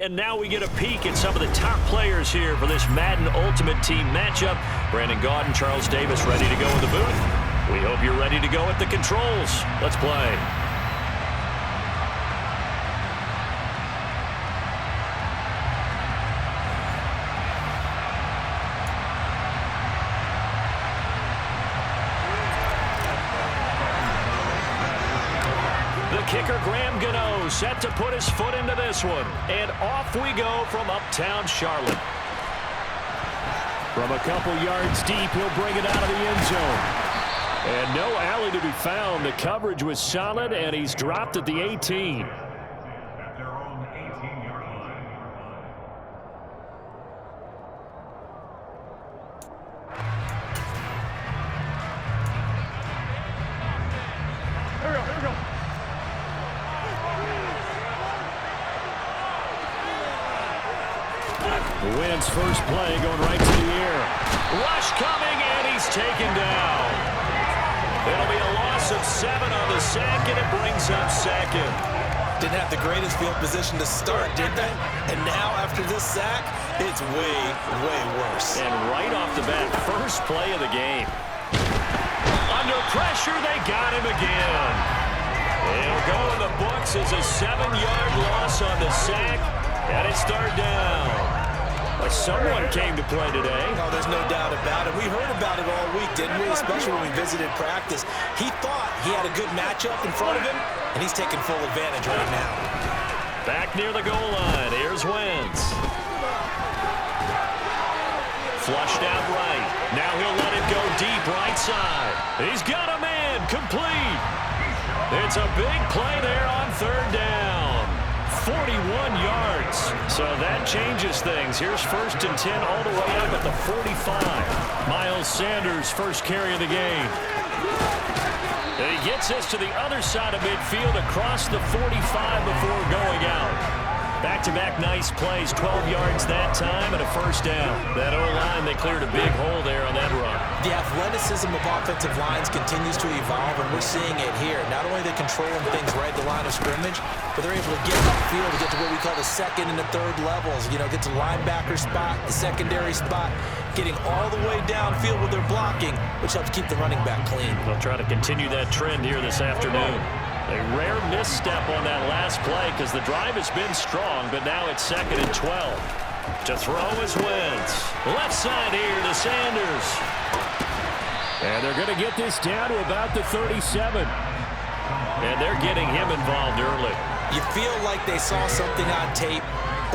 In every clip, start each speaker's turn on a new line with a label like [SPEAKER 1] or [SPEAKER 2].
[SPEAKER 1] And now we get a peek at some of the top players here for this Madden Ultimate Team matchup. Brandon Gaudin, Charles Davis ready to go in the booth. We hope you're ready to go at the controls. Let's play. Kicker Graham Gano set to put his foot into this one. And off we go from uptown Charlotte. From a couple yards deep, he'll bring it out of the end zone. And no alley to be found. The coverage was solid, and he's dropped at the 18. Wynn's first play going right to the air. Rush coming, and he's taken down. It'll be a loss of 7 on the sack, and it brings up second.
[SPEAKER 2] Didn't have the greatest field position to start, did they? And now, after this sack, it's way, way worse.
[SPEAKER 1] And right off the bat, first play of the game. Under pressure, they got him again. It'll go in the books as a 7-yard loss on the sack, and it's third down. Someone came to play today.
[SPEAKER 2] Oh, there's no doubt about it. We heard about it all week, didn't we? Especially when we visited practice. He thought he had a good matchup in front of him, and he's taking full advantage right now.
[SPEAKER 1] Back near the goal line. Here's Wentz. Flushed out right. Now he'll let it go deep right side. He's got a man. Complete. It's a big play there on third down. 41 yards. So that changes things. Here's 1st and 10 all the way up at the 45. Miles Sanders, first carry of the game. And he gets us to the other side of midfield across the 45 before going out. Back-to-back nice plays, 12 yards that time and a first down. That O-line, they cleared a big hole there on that run.
[SPEAKER 2] The athleticism of offensive lines continues to evolve, and we're seeing it here. Not only are they controlling things right at the line of scrimmage, but they're able to get upfield to get to what we call the second and the third levels. You know, get to linebacker spot, the secondary spot, getting all the way downfield with their blocking, which helps keep the running back clean.
[SPEAKER 1] They'll try to continue that trend here this afternoon. A rare misstep on that last play because the drive has been strong, but now it's 2nd and 12. To throw is Wentz. Left side here to Sanders. And they're going to get this down to about the 37. And they're getting him involved early.
[SPEAKER 2] You feel like they saw something on tape,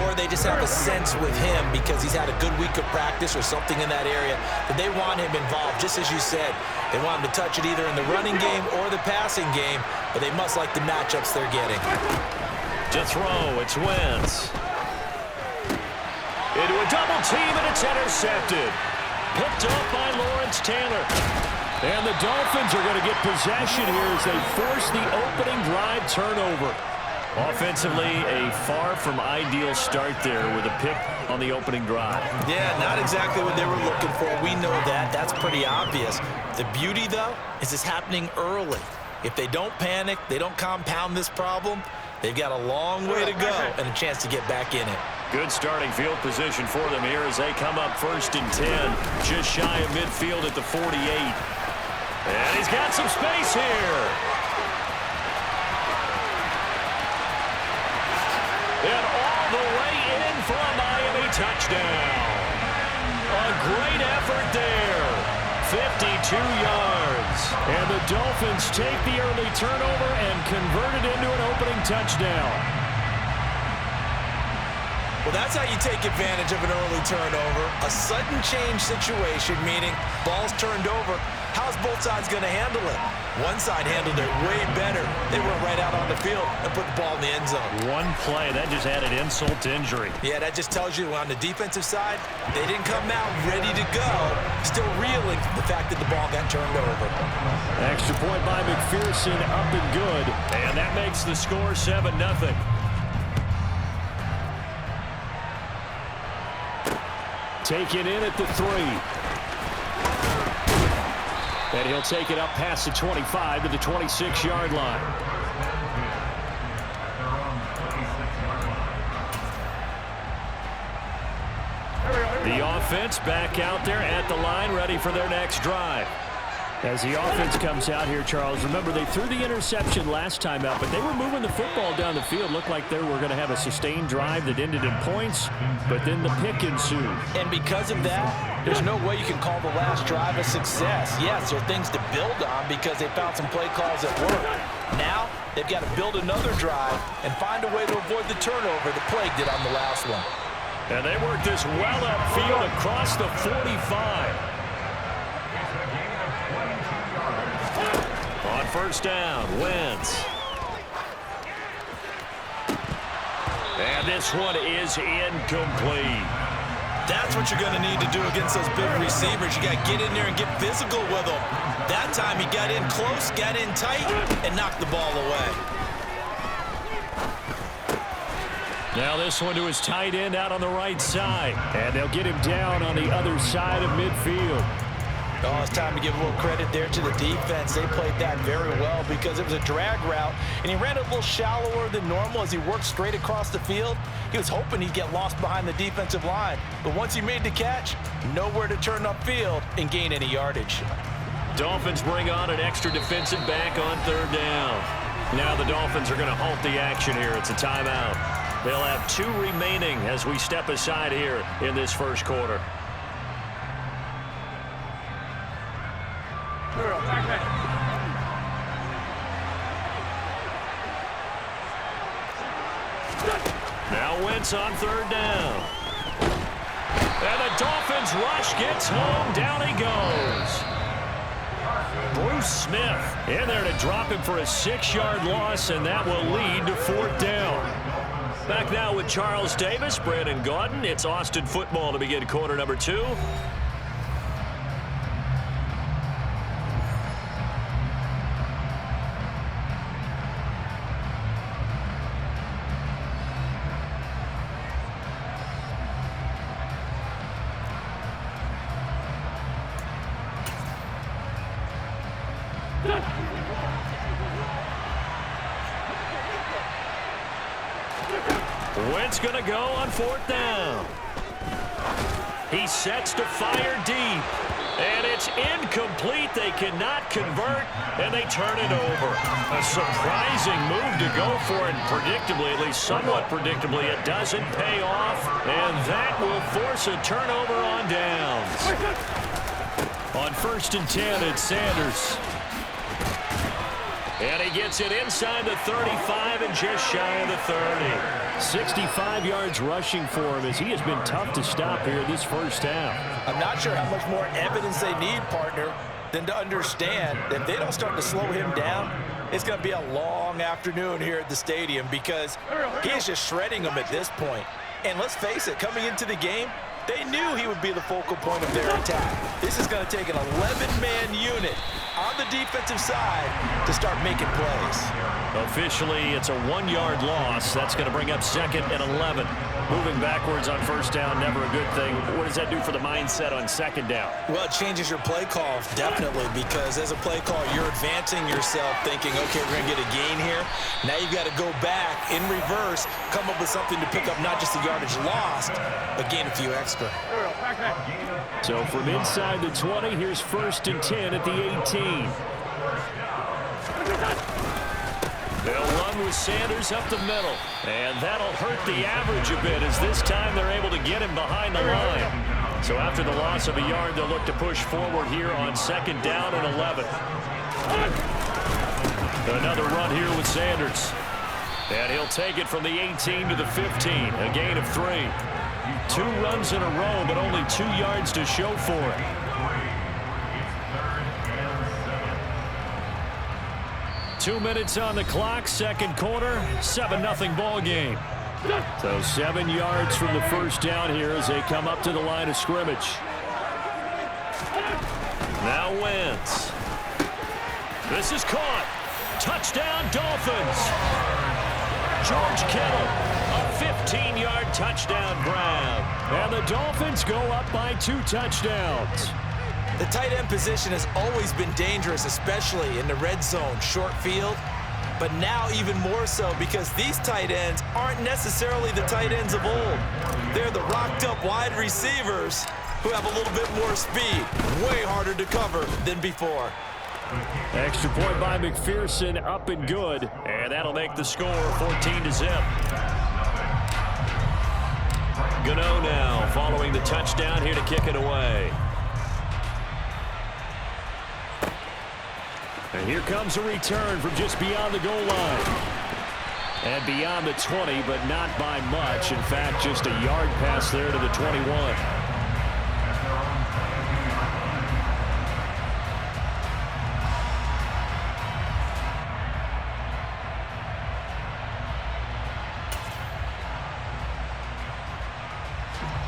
[SPEAKER 2] or they just have a sense with him because he's had a good week of practice or something in that area that they want him involved, just as you said. They want him to touch it either in the running game or the passing game, but they must like the matchups they're getting.
[SPEAKER 1] To throw, it's Wentz. Into a double team, and it's intercepted. Picked up by Lawrence Taylor. And the Dolphins are going to get possession here as they force the opening drive turnover. Offensively, a far from ideal start there with a pick on the opening drive.
[SPEAKER 2] Yeah, not exactly what they were looking for. We know that. That's pretty obvious. The beauty, though, is it's happening early. If they don't panic, they don't compound this problem, they've got a long way to go and a chance to get back in it.
[SPEAKER 1] Good starting field position for them here as they come up 1st and 10, just shy of midfield at the 48. And he's got some space here. And all the way in for a Miami touchdown. A great effort there. 52 yards. And the Dolphins take the early turnover and convert it into an opening touchdown.
[SPEAKER 2] Well, that's how you take advantage of an early turnover. A sudden change situation, meaning ball's turned over. How's both sides going to handle it? One side handled it way better. They went right out on the field and put the ball in the end zone.
[SPEAKER 1] One play, that just added insult to injury.
[SPEAKER 2] Yeah, that just tells you on the defensive side, they didn't come out ready to go, still reeling from the fact that the ball got turned over.
[SPEAKER 1] Extra point by McPherson, up and good. And that makes the score 7-0. Taken in at the 3. And he'll take it up past the 25 to the 26-yard line. defense back out there at the line, ready for their next drive.
[SPEAKER 3] As the offense comes out here, Charles, remember they threw the interception last time out, but they were moving the football down the field. Looked like they were going to have a sustained drive that ended in points, but then the pick ensued.
[SPEAKER 2] And because of that, there's no way you can call the last drive a success. Yes, there are things to build on because they found some play calls that work. Now, they've got to build another drive and find a way to avoid the turnover the plague did on the last one.
[SPEAKER 1] And they work this well upfield across the 45. On first down, Wentz. And this one is incomplete.
[SPEAKER 2] That's what you're going to need to do against those big receivers. You got to get in there and get physical with them. That time he got in close, got in tight, and knocked the ball away.
[SPEAKER 1] Now this one to his tight end out on the right side. And they'll get him down on the other side of midfield.
[SPEAKER 2] Oh, it's time to give a little credit there to the defense. They played that very well because it was a drag route, and he ran a little shallower than normal as he worked straight across the field. He was hoping he'd get lost behind the defensive line, but once he made the catch, nowhere to turn upfield and gain any yardage.
[SPEAKER 1] Dolphins bring on an extra defensive back on third down. Now the Dolphins are going to halt the action here. It's a timeout. They'll have 2 remaining as we step aside here in this first quarter. Now Wentz on third down. And the Dolphins rush gets home. Down he goes. Bruce Smith in there to drop him for a 6-yard loss, and that will lead to fourth down. Back now with Charles Davis, Brandon Gaudin. It's Austin football to begin quarter number 2. Wentz going to go on fourth down. He sets to fire deep. And it's incomplete. They cannot convert, and they turn it over. A surprising move to go for it. Predictably, at least somewhat predictably, it doesn't pay off. And that will force a turnover on downs. On first and 10, it's Sanders. And he gets it inside the 35 and just shy of the 30.
[SPEAKER 3] 65 yards rushing for him as he has been tough to stop here this first half.
[SPEAKER 2] I'm not sure how much more evidence they need, partner, than to understand that if they don't start to slow him down, it's going to be a long afternoon here at the stadium because he is just shredding them at this point. And let's face it, coming into the game, they knew he would be the focal point of their attack. This is going to take an 11-man unit on the defensive side to start making plays.
[SPEAKER 1] Officially, it's a 1-yard loss. That's going to bring up second and 11. Moving backwards on first down, never a good thing. What does that do for the mindset on second down?
[SPEAKER 2] Well, it changes your play call, definitely, because as a play call, you're advancing yourself thinking, okay, we're going to get a gain here. Now you've got to go back in reverse, come up with something to pick up not just the yardage lost, but gain a few extra.
[SPEAKER 3] So from inside the 20, here's first and 10 at the 18.
[SPEAKER 1] They'll run with Sanders up the middle, and that'll hurt the average a bit as this time they're able to get him behind the line. So after the loss of a yard, they'll look to push forward here on second down and 11. Another run here with Sanders. And he'll take it from the 18 to the 15, a gain of 3. 2 runs in a row, but only 2 yards to show for it. Two minutes on the clock, second quarter, 7-0 ball game. So 7 yards from the first down here as they come up to the line of scrimmage. Now Wentz. This is caught. Touchdown, Dolphins. George Kittle, a 15-yard touchdown grab. And the Dolphins go up by 2 touchdowns.
[SPEAKER 2] The tight end position has always been dangerous, especially in the red zone, short field. But now even more so because these tight ends aren't necessarily the tight ends of old. They're the rocked-up wide receivers who have a little bit more speed. Way harder to cover than before.
[SPEAKER 3] Extra point by McPherson, up and good.
[SPEAKER 1] And that'll make the score 14-0. Gano now following the touchdown here to kick it away.
[SPEAKER 3] And here comes a return from just beyond the goal line. And beyond the 20, but not by much. In fact, just a yard pass there to the 21.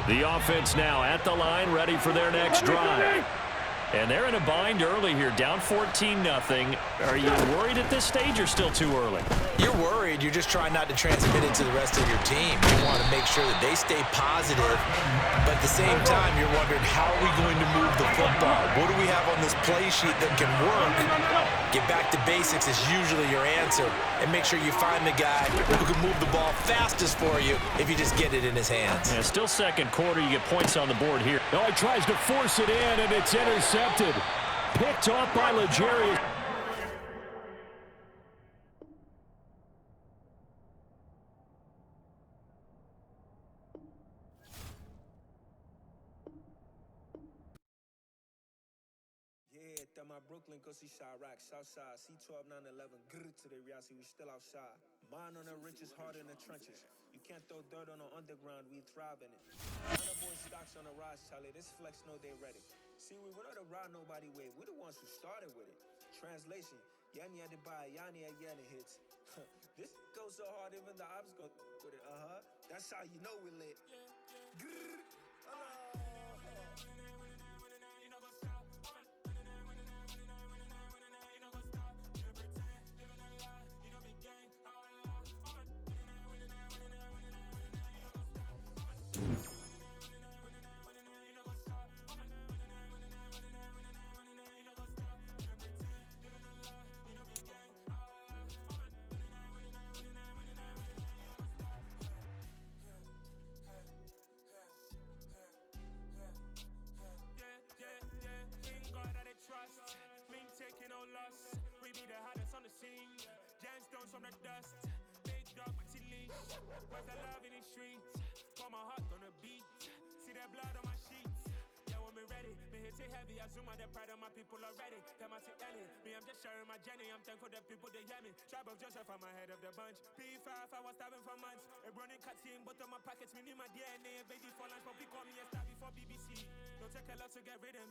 [SPEAKER 3] The offense now at the line, ready for their next drive. And they're in a bind early here, down 14-0. Are you worried at this stage or still too early?
[SPEAKER 2] You're worried. You're just trying not to transmit it to the rest of your team. You want to make sure that they stay positive. But at the same time, you're wondering, how are we going to move the football? What do we have on this play sheet that can work? Get back to basics is usually your answer. And make sure you find the guy who can move the ball fastest for you if you just get it in his hands.
[SPEAKER 3] Yeah, still second quarter. You get points on the board here. Oh, he tries to force it in, and it's intercepted. Picked off by Legarius.
[SPEAKER 4] My Brooklyn, go see Chirac, Southside, C12, 911, grrr to the reality, we still outside. Mine on the richest, heart in the trenches. You can't throw dirt on the underground, we thrive in it. Honor boy stocks on the rise, Charlie, this flex know they ready. See, we were not a ride nobody way, we're the ones who started with it. Translation, Yanni had to buy, Yanni had Yanni hits. This goes so hard, even the ops go with it, that's how you know we lit. Grrr, from the dust, big dog with your leash. Where's the love in the streets? Pour my heart on the beat. See that blood on my sheets. Yeah, when we ready, me hit it heavy. I zoom out the pride of my people already. Them I see Ellie. Me, I'm just sharing my journey. I'm thankful that people they hear me. Tribe of Joseph, I'm ahead of the bunch. P5, I was starving for months. A running cut team, but on my pockets, me need my DNA. Baby for lunch, but call me a star before BBC. Don't take a lot to get rid of me.